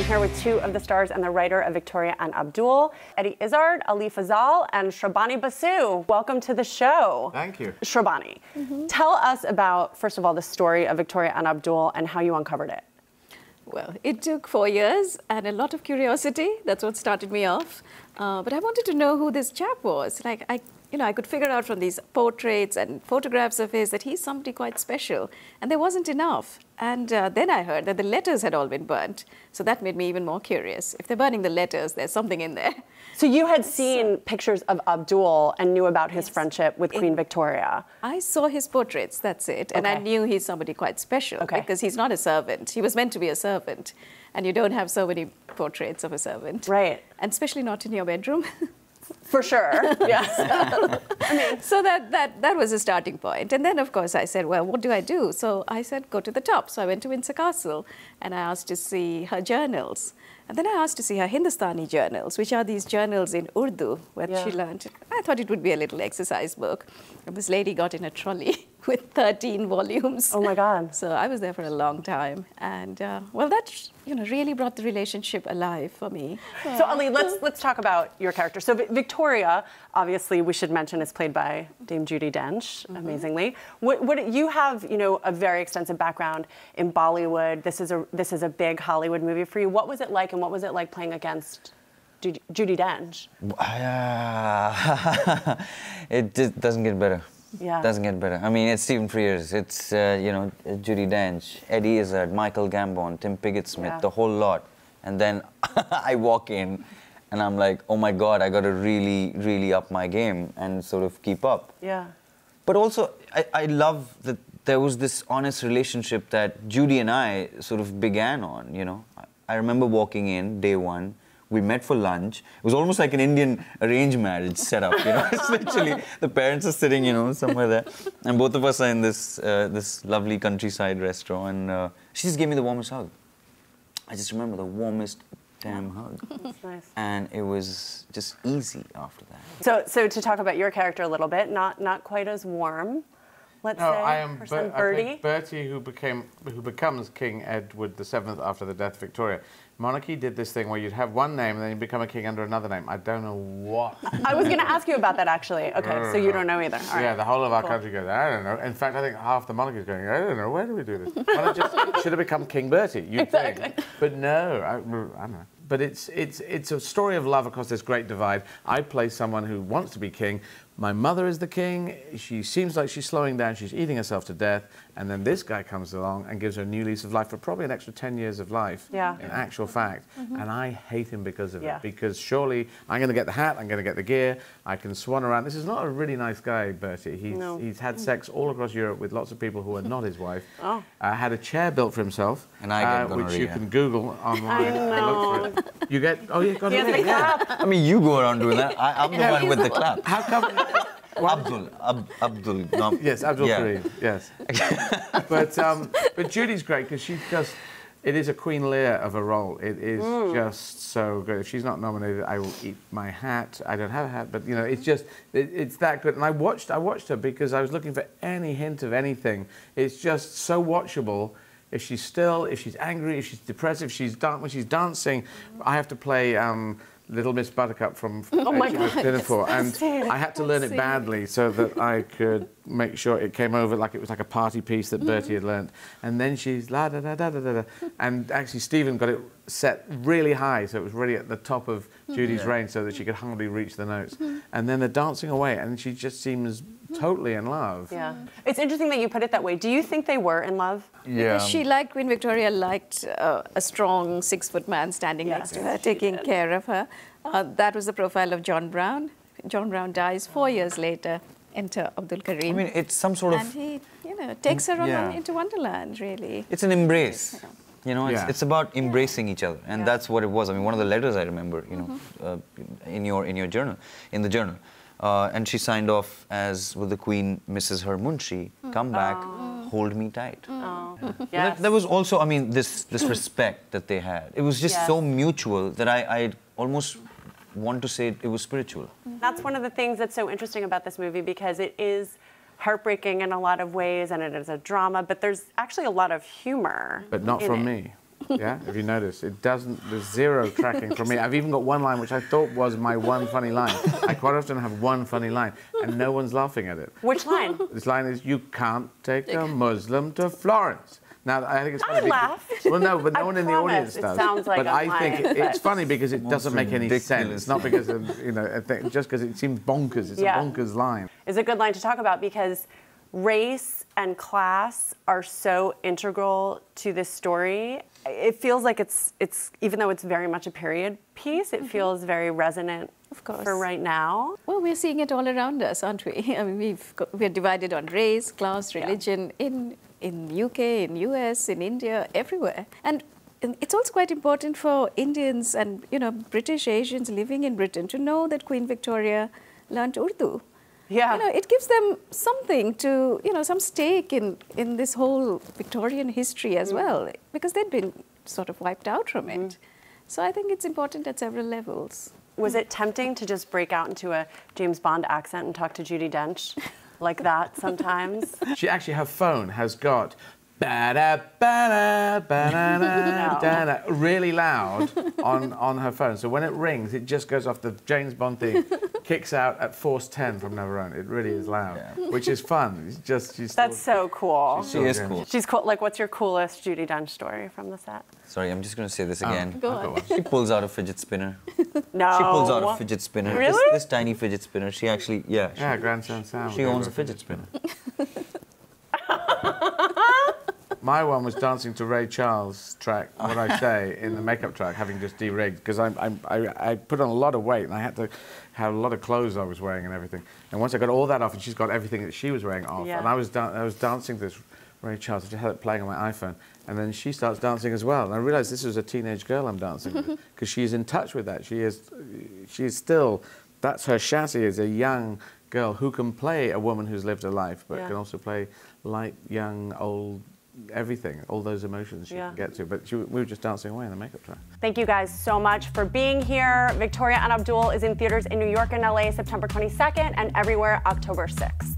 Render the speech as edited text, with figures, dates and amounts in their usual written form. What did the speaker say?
I'm here with two of the stars and the writer of Victoria and Abdul, Eddie Izzard, Ali Fazal, and Shrabani Basu. Welcome to the show. Thank you. Shrabani, tell us about, first of all, the story of Victoria and Abdul and how you uncovered it. Well, it took 4 years and a lot of curiosity. That's what started me off. But I wanted to know who this chap was. Like, I could figure out from these portraits and photographs of his that he's somebody quite special. And there wasn't enough. And then I heard that the letters had all been burnt. So that made me even more curious. If they're burning the letters, there's something in there. So you had seen pictures of Abdul and knew about his friendship with Queen Victoria. I saw his portraits, that's it. And I knew he's somebody quite special because he's not a servant. He was meant to be a servant. And you don't have so many portraits of a servant. Right. And especially not in your bedroom. For sure, yes. So that was a starting point. And then, of course, I said, well, what do I do? So I said, go to the top. So I went to Windsor Castle and I asked to see her journals. And then I asked to see her Hindustani journals, which are these journals in Urdu, where she learned. I thought it would be a little exercise book. And this lady got in a trolley with 13 volumes. Oh, my God. So I was there for a long time. And, well, that, really brought the relationship alive for me. So, Ali, let's talk about your character. So, Victoria, obviously, we should mention, is played by Dame Judi Dench, amazingly. You have, a very extensive background in Bollywood. This is a big Hollywood movie for you. What was it like, and what was it like playing against Judi Dench? It just doesn't get better. Yeah. Doesn't get better. I mean, it's Stephen Frears, it's, Judi Dench, Eddie Izzard, Michael Gambon, Tim Pigott-Smith, the whole lot. And then I walk in and I'm like, oh my God, I got to really, really up my game and sort of keep up. Yeah. But also, I love that there was this honest relationship that Judi and I sort of began on, I remember walking in, day one. We met for lunch. It was almost like an Indian arranged marriage setup, It's literally, the parents are sitting, somewhere there. And both of us are in this lovely countryside restaurant. And she just gave me the warmest hug. I just remember the warmest damn hug. That's nice. And it was just easy after that. So to talk about your character a little bit, not quite as warm, let's say. I am Bertie. Bertie, who becomes King Edward VII after the death of Victoria. Monarchy did this thing where you'd have one name and then you'd become a king under another name. I don't know what. I was going to ask you about that, actually. Okay, so you don't know either. All right. Yeah, the whole of our country goes, I don't know. In fact, I think half the monarchy is going, I don't know, where do we do this? Should have become King Bertie, you'd think. But no, I don't know. But it's a story of love across this great divide. I play someone who wants to be king. My mother is the king. She seems like she's slowing down. She's eating herself to death. And then this guy comes along and gives her a new lease of life for probably an extra 10 years of life, in actual fact. And I hate him because of it. Because surely I'm going to get the hat, I'm going to get the gear, I can swan around. This is not a really nice guy, Bertie. He's had sex all across Europe with lots of people who are not his wife. Had a chair built for himself, and I get which you can Google online. I know. You get, you got it. I mean, you go around doing that. I'm the one with the clap. How come? Abdul. No. Yes, Abdul Kareem, yes. But Judy's great because it is a Queen Lear of a role. It is just so good. If she's not nominated, I will eat my hat. I don't have a hat, but it's that good. And I watched her because I was looking for any hint of anything. It's just so watchable. If she's still, if she's angry, if she's depressed, when she's dancing, I have to play Little Miss Buttercup from Pinafore, and I had to learn it badly so that I could make sure it came over like it was like a party piece that Bertie had learnt. And then she's la da da da da da, and actually Stephen got it set really high, so it was really at the top of Judy's range, so that she could hardly reach the notes. And then they're dancing away, and she just seems totally in love. Yeah, it's interesting that you put it that way. Do you think they were in love? Yeah. Because she liked, Queen Victoria liked a strong 6-foot man standing next to her, taking care of her. That was the profile of John Brown. John Brown dies 4 years later. Enter Abdul Kareem. I mean, it's some sort of... And he, takes her into Wonderland, really. It's an embrace. It's about embracing each other, and that's what it was. I mean, one of the letters I remember, in your journal, in the journal, and she signed off as, with the Queen, Mrs. Her Munshi, come back, hold me tight. Yes. There was also, I mean, this respect that they had. It was just so mutual that I almost want to say it was spiritual. That's one of the things that's so interesting about this movie, because it is heartbreaking in a lot of ways, and it is a drama, but there's actually a lot of humor. But not from me. Yeah, if you notice, it doesn't, there's zero tracking from me. I've even got one line which I thought was my one funny line. I quite often have one funny line, and no one's laughing at it. Which line? This line is, you can't take a Muslim to Florence. Now, I think it's funny. I laughed. Well, no, but no one in the audience does. It sounds like but I think it's funny because it doesn't make any sense. It's not because of, you know, just because it seems bonkers. It's a bonkers line. It's a good line to talk about because race and class are so integral to this story. It feels like it's even though it's very much a period piece, it feels very resonant for right now. Well, we're seeing it all around us, aren't we? I mean, we're divided on race, class, religion in UK, in US, in India, everywhere. And it's also quite important for Indians and, you know, British Asians living in Britain to know that Queen Victoria learnt Urdu. Yeah. You know, it gives them something to, you know, some stake in this whole Victorian history as well, because they'd been sort of wiped out from it. So I think it's important at several levels. Was it tempting to just break out into a James Bond accent and talk to Judi Dench like that sometimes? She actually, her phone has got ba-da, ba-da, ba-da, da-da, really loud on her phone. So when it rings, it just goes off the James Bond theme, kicks out at force 10 from Never Own. It really is loud, which is fun. It's just, That's so cool. She is cool. She's cool. Like, what's your coolest Judi Dench story from the set? Sorry, I'm just going to say this again. Go on. She pulls out a fidget spinner. No. She pulls out a fidget spinner. Really? This tiny fidget spinner. She actually, Yeah, grandson Sam. she owns a fidget spinner. My one was dancing to Ray Charles' track, What I Say, in the makeup track, having just de-rigged, because I put on a lot of weight and I had to have a lot of clothes I was wearing and everything. And once I got all that off, and she's got everything that she was wearing off, and I was dancing to this Ray Charles, I just had it playing on my iPhone, and then she starts dancing as well. And I realized this was a teenage girl I'm dancing with, because she's in touch with that. She's still, that's her chassis, as a young girl who can play a woman who's lived a life, but can also play light, young, old, everything, all those emotions she can get to. But we were just dancing away in the makeup track. Thank you guys so much for being here. Victoria and Abdul is in theaters in New York and LA September 22nd and everywhere October 6th.